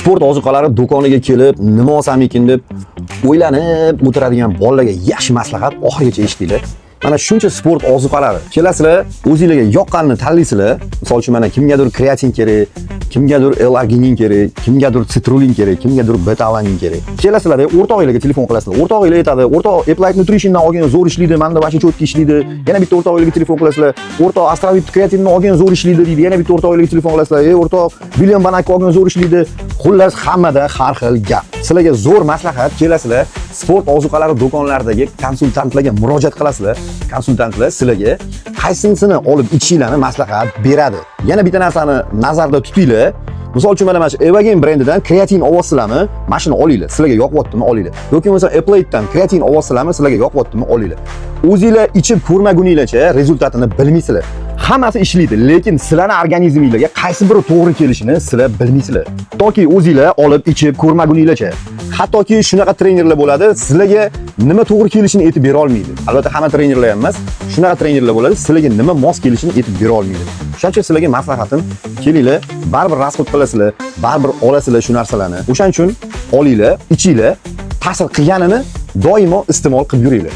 sport ozuqalari do'koniga kelib, nima olsam ekan deb o'ylanib o'tiradigan bolalarga yaxshi maslahat oxirigacha eshitinglar. Mana shuncha sport ozuqalari. Kelasizlar, o'zingizlarga yoqqanini tanlaysizlar. Misol uchun mana kimgadir kreatin kerak, kimgadir L-arginin kerak, kimgadir citrulin kerak, kimgadir beta-alanin kerak. Kelasizlar, o'rtog'ingizga telefon qilasizlar. O'rtog'inglar aytadi, "O'rtoq, Applied Nutritiondan olgan zo'r ishlaydi, menda vashi cho'tki ishlaydi." Yana bitta o'rtog'ingizga telefon qilasizlar. "O'rtoq, Astravit kreatindan olgan zo'r ishlaydi" deydi. Yana bitta o'rtog'ingizga telefon qilasizlar. "Ey o'rtoq, Billion Bank olgan zo'r ishlaydi." Xullas, hammada har xil gap. Sizlarga zo'r maslahat, kelasizlar, sport ozuqalari do'konlaridagi konsultantlarga murojaat qilasizlar. Konsultantlar sizlarga qaysinisini olib ichishinglarni maslahat beradi. Yana bitta narsani nazarda tutinglar. Misol uchun mana shu Evagen brendidan kreatin olyapsizlarmi? Mana shuni olinglar. Sizlarga yoqyaptimi? Olinglar. Yoki bo'lmasa Applieddan kreatin olyapsizlarmi? Sizlarga yoqyaptimi? Olinglar. O'zingizlar ichib ko'rmaguninglarcha rezultatini bilmaysizlar. Hammasi ishlaydi, lekin sizlarning organizmingizga qaysi biri to'g'ri kelishini sizlar bilmaysizlar. Toki o'zingizlar olib ichib ko'rmaguninglarcha. Hattoki shunaqa trenerlar bo'ladi, sizlarga nima to'g'ri kelishini aytib bera olmaydi. Albatta hamma trenerlar ham emas, shunaqa trenerlar bo'ladi, sizlarga nima mos kelishini aytib bera olmaydi. Shuning uchun sizlarga maslahatim, kelinglar, baribir rasxod qilasizlar, baribir olasizlar shu narsalarni. O'shaning uchun olinglar, ichinglar, ta'sir qilganini doimo iste'mol qilib yuringlar.